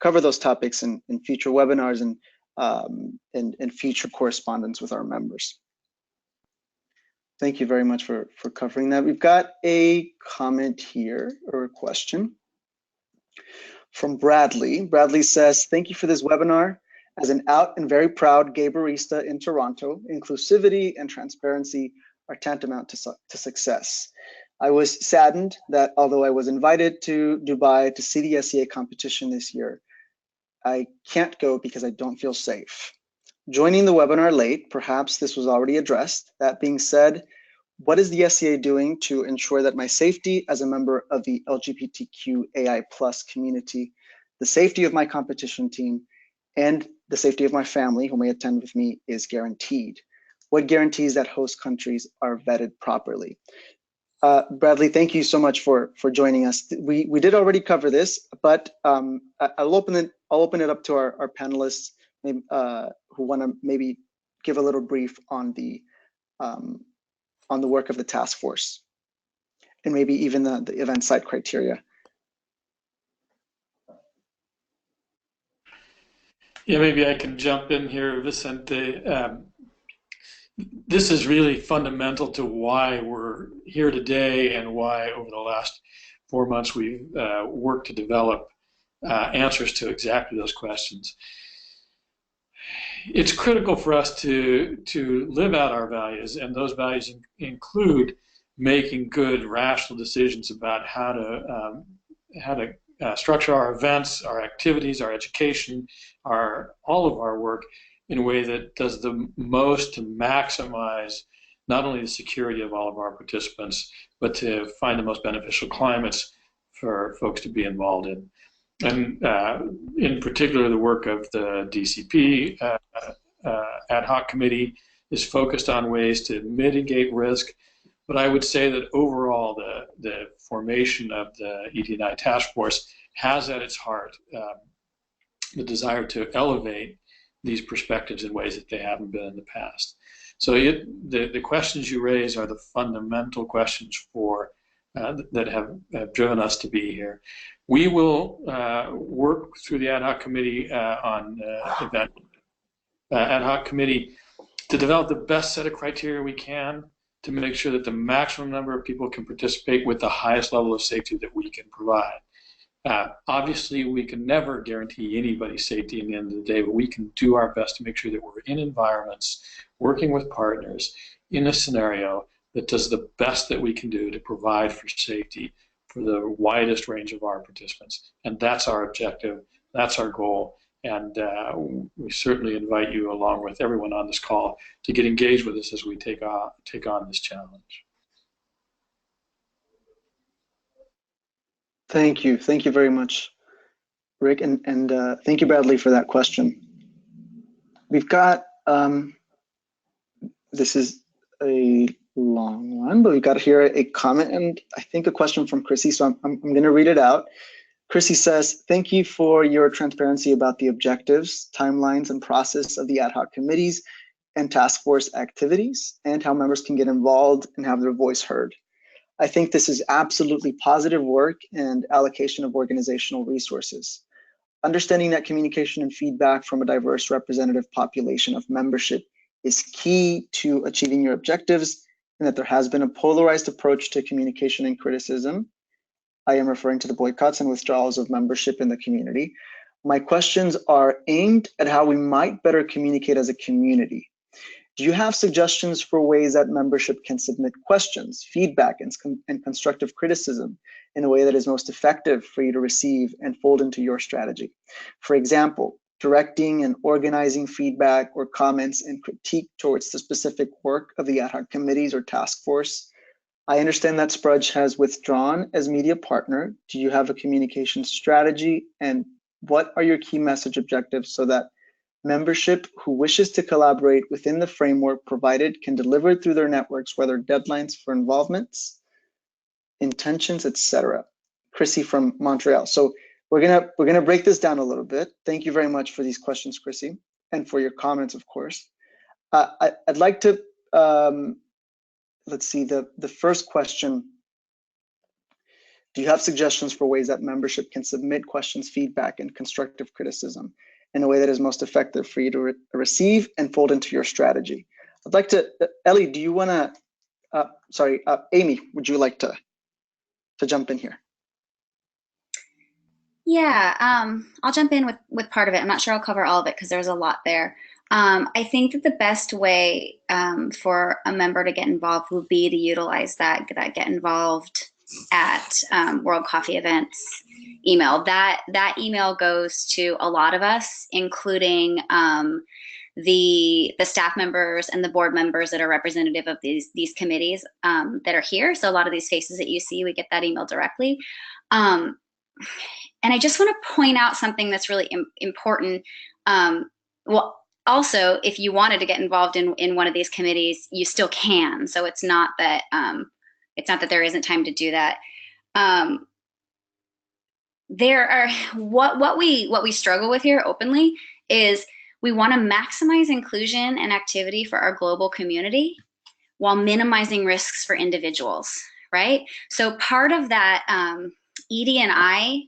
cover those topics in future webinars and future correspondence with our members. Thank you very much for covering that. We've got a comment here or a question from Bradley. Bradley says, thank you for this webinar. As an out and very proud gay barista in Toronto, inclusivity and transparency are tantamount to success. I was saddened that although I was invited to Dubai to see the SCA competition this year, I can't go because I don't feel safe. Joining the webinar late, perhaps this was already addressed. That being said, what is the SCA doing to ensure that my safety as a member of the LGBTQAI+ community, the safety of my competition team, and the safety of my family who may attend with me is guaranteed? What guarantees that host countries are vetted properly? Bradley, thank you so much for joining us. We did already cover this, but I'll open it up to our panelists maybe, who want to maybe give a little brief on the on the work of the task force, and maybe even the event site criteria. Yeah, maybe I can jump in here, Vicente. This is really fundamental to why we're here today and why over the last 4 months we've worked to develop answers to exactly those questions. It's critical for us to live out our values, and those values include making good, rational decisions about how to structure our events, our activities, our education, all of our work in a way that does the most to maximize not only the security of all of our participants, but to find the most beneficial climates for folks to be involved in. And in particular, the work of the DCP ad hoc committee is focused on ways to mitigate risk. But I would say that overall, the formation of the ED&I task force has at its heart the desire to elevate these perspectives in ways that they haven't been in the past. So the questions you raise are the fundamental questions for that have driven us to be here. We will work through the ad hoc committee on event ad hoc committee to develop the best set of criteria we can to make sure that the maximum number of people can participate with the highest level of safety that we can provide. Obviously, we can never guarantee anybody's safety in the end of the day, but we can do our best to make sure that we're in environments, working with partners in a scenario that does the best that we can do to provide for safety for the widest range of our participants. And that's our objective, that's our goal, and we certainly invite you, along with everyone on this call, to get engaged with us as we take on this challenge. Thank you very much, Rick, and thank you, Bradley, for that question. We've got, this is a long one, but we've got here a comment and I think a question from Chrissy, so I'm going to read it out. Chrissy says, thank you for your transparency about the objectives, timelines, and process of the ad hoc committees and task force activities, and how members can get involved and have their voice heard. I think this is absolutely positive work and allocation of organizational resources. Understanding that communication and feedback from a diverse representative population of membership is key to achieving your objectives, and that there has been a polarized approach to communication and criticism. I am referring to the boycotts and withdrawals of membership in the community. My questions are aimed at how we might better communicate as a community. Do you have suggestions for ways that membership can submit questions, feedback, and constructive criticism in a way that is most effective for you to receive and fold into your strategy? For example, directing and organizing feedback or comments and critique towards the specific work of the ad hoc committees or task force. I understand that Sprudge has withdrawn as media partner. Do you have a communication strategy, and what are your key message objectives so that membership who wishes to collaborate within the framework provided can deliver it through their networks, whether deadlines for involvements, intentions, etc.? Chrissy from Montreal. So we're gonna break this down a little bit. Thank you very much for these questions, Chrissy, and for your comments, of course. I'd like to let's see, the first question. Do you have suggestions for ways that membership can submit questions, feedback, and constructive criticism in a way that is most effective for you to receive and fold into your strategy? I'd like to, Ellie, do you wanna, Amy, would you like to jump in here? Yeah, I'll jump in with part of it. I'm not sure I'll cover all of it because there's a lot there. I think that the best way for a member to get involved would be to utilize that get involved at World Coffee Events email. That email goes to a lot of us, including the staff members and the board members that are representative of these committees that are here. So a lot of these faces that you see, we get that email directly. And I just want to point out something that's really important. Well, also, if you wanted to get involved in one of these committees, you still can. So it's not that there isn't time to do that. There are what we struggle with here openly is we want to maximize inclusion and activity for our global community while minimizing risks for individuals, right? So part of that ED&I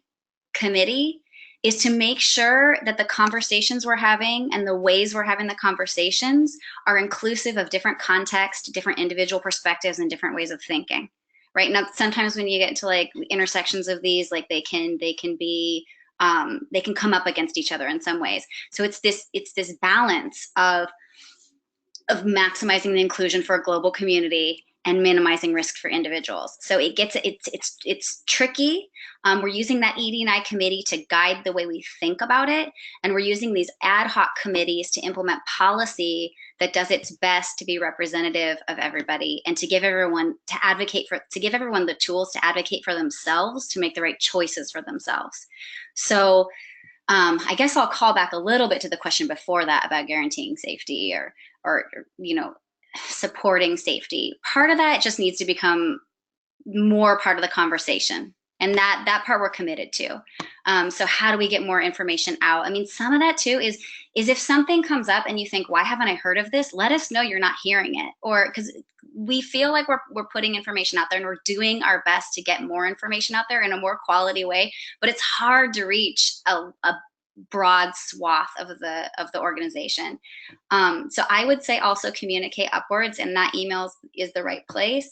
committee is to make sure that the conversations we're having and the ways we're having the conversations are inclusive of different contexts, different individual perspectives, and different ways of thinking, right? Now, sometimes when you get into like intersections of these, like they can come up against each other in some ways. So it's this balance of maximizing the inclusion for a global community and minimizing risk for individuals. So it's tricky. We're using that ED&I committee to guide the way we think about it, and we're using these ad hoc committees to implement policy that does its best to be representative of everybody and to give everyone the tools to advocate for themselves, to make the right choices for themselves. So I guess I'll call back a little bit to the question before that about guaranteeing safety or supporting safety. Part of that just needs to become more part of the conversation, and that part we're committed to. So how do we get more information out? I mean, some of that too is if something comes up and you think, why haven't I heard of this? Let us know you're not hearing it, or because we feel like we're putting information out there and we're doing our best to get more information out there in a more quality way, but it's hard to reach a broad swath of the organization. So I would say also communicate upwards, and that email is the right place.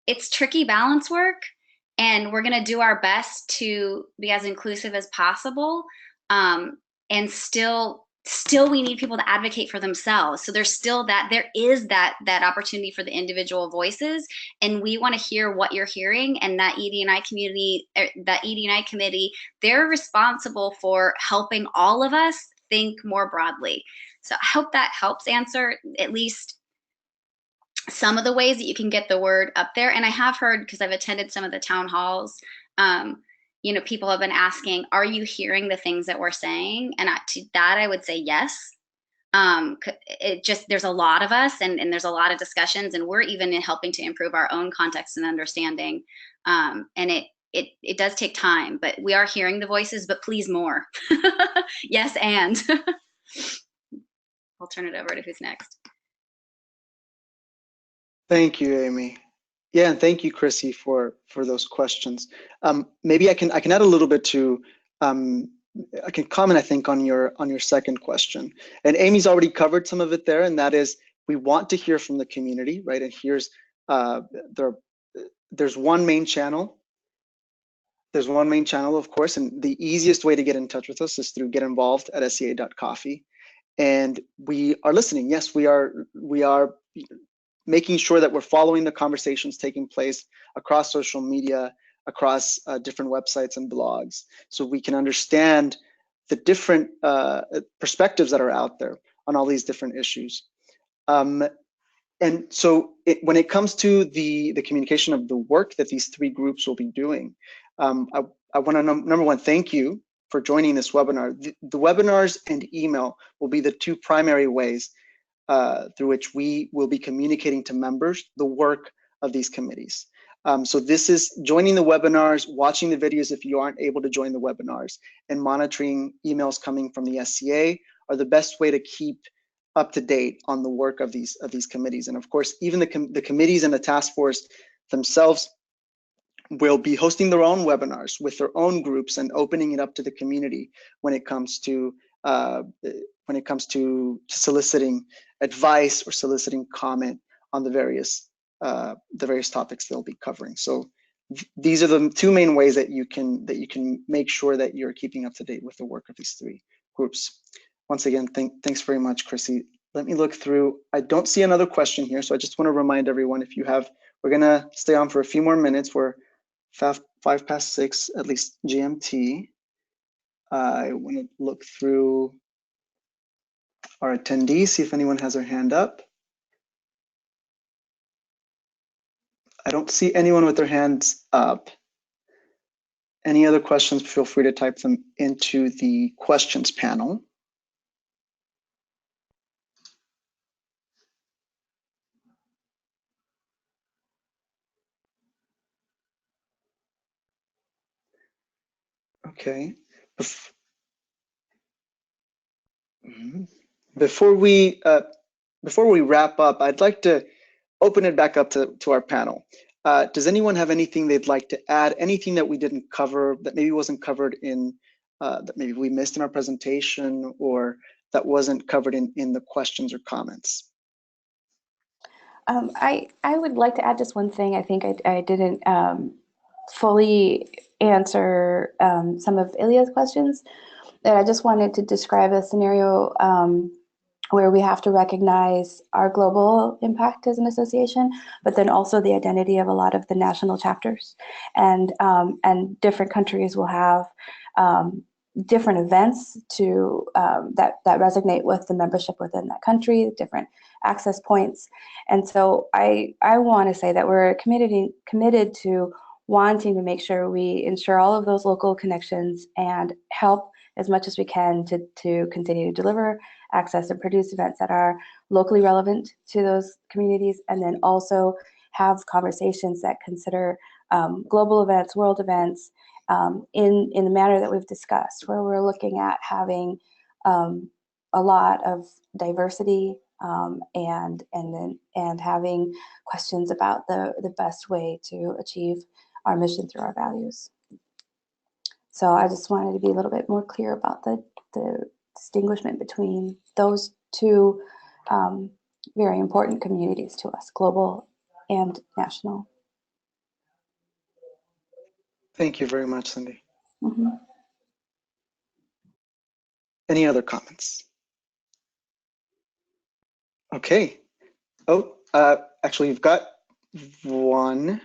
It's tricky balance work, and we're going to do our best to be as inclusive as possible. And still we need people to advocate for themselves. So there is that opportunity for the individual voices, and we want to hear what you're hearing. And that ED&I committee, they're responsible for helping all of us think more broadly. So I hope that helps answer at least some of the ways that you can get the word up there. And I have heard, because I've attended some of the town halls, people have been asking, are you hearing the things that we're saying? And to that, I would say yes. There's a lot of us, and there's a lot of discussions, and we're even helping to improve our own context and understanding. And it does take time, but we are hearing the voices, but please more. Yes, and I'll turn it over to who's next. Thank you, Amy. Yeah, and thank you, Chrissy, for those questions. Maybe I can add a little bit to I can comment, I think, on your second question. And Amy's already covered some of it there, and that is we want to hear from the community, right? And here's there's one main channel. There's one main channel, of course, and the easiest way to get in touch with us is through getinvolved@sca.coffee. And we are listening. Yes, we are making sure that we're following the conversations taking place across social media, across different websites and blogs, so we can understand the different perspectives that are out there on all these different issues. And so when it comes to the communication of the work that these three groups will be doing, I want to, number one, thank you for joining this webinar. The webinars and email will be the two primary ways through which we will be communicating to members the work of these committees. So this is joining the webinars, watching the videos if you aren't able to join the webinars, and monitoring emails coming from the SCA are the best way to keep up to date on the work of these committees. And of course, even the committees and the task force themselves will be hosting their own webinars with their own groups and opening it up to the community when it comes to soliciting advice or soliciting comment on the various topics they'll be covering. So these are the two main ways that you can make sure that you're keeping up to date with the work of these three groups. Once again, thanks very much, Chrissy. Let me look through. I don't see another question here, so I just want to remind everyone, if you have, we're gonna stay on for a few more minutes. We're 6:05, at least GMT. I want to look through our attendees, see if anyone has their hand up. I don't see anyone with their hands up. Any other questions, feel free to type them into the questions panel. Okay. Before we before we wrap up, I'd like to open it back up to our panel. Does anyone have anything they'd like to add? Anything that we didn't cover, that maybe wasn't covered in, that maybe we missed in our presentation, or that wasn't covered in the questions or comments? I would like to add just one thing. I think I didn't fully answer some of Ilya's questions. I just wanted to describe a scenario where we have to recognize our global impact as an association, but then also the identity of a lot of the national chapters. And different countries will have different events to that resonate with the membership within that country, different access points. And so I want to say that we're committed to wanting to make sure we ensure all of those local connections and help as much as we can to continue to deliver access and produce events that are locally relevant to those communities, and then also have conversations that consider global events, world events, in the manner that we've discussed, where we're looking at having a lot of diversity and having questions about the best way to achieve our mission through our values. So I just wanted to be a little bit more clear about the distinguishment between those two very important communities to us, global and national. Thank you very much, Cindy. Mm-hmm. Any other comments? Okay. Oh, actually, you've got one.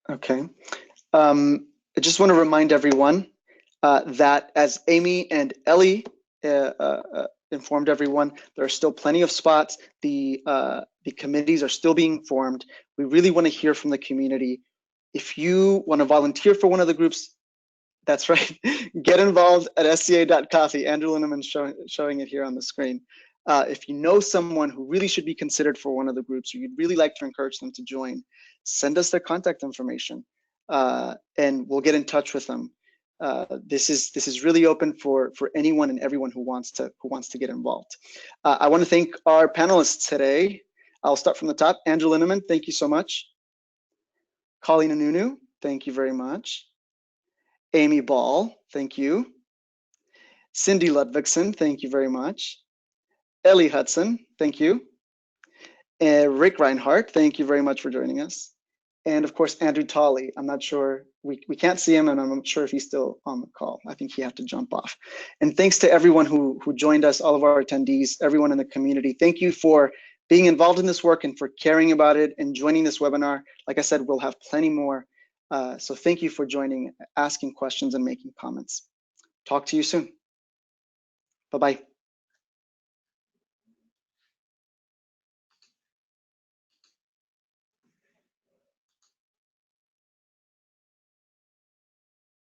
Okay. I just want to remind everyone that as Amy and Ellie informed everyone, there are still plenty of spots. The committees are still being formed. We really want to hear from the community. If you want to volunteer for one of the groups, that's right, get involved at sca.coffee. Andrew Linneman's showing it here on the screen. If you know someone who really should be considered for one of the groups, or you'd really like to encourage them to join, send us their contact information, and we'll get in touch with them. This is really open for anyone and everyone who wants to get involved. I want to thank our panelists today. I'll start from the top. Andrew Linneman, thank you so much. Colleen Anunu, thank you very much. Amy Ball, thank you. Cindy Ludvigsen, thank you very much. Ellie Hudson, thank you. Rick Reinhardt, thank you very much for joining us. And of course, Andrew Tolley. I'm not sure, we can't see him, and I'm not sure if he's still on the call. I think he had to jump off. And thanks to everyone who joined us, all of our attendees, everyone in the community. Thank you for being involved in this work and for caring about it and joining this webinar. Like I said, we'll have plenty more. So thank you for joining, asking questions, and making comments. Talk to you soon. Bye-bye.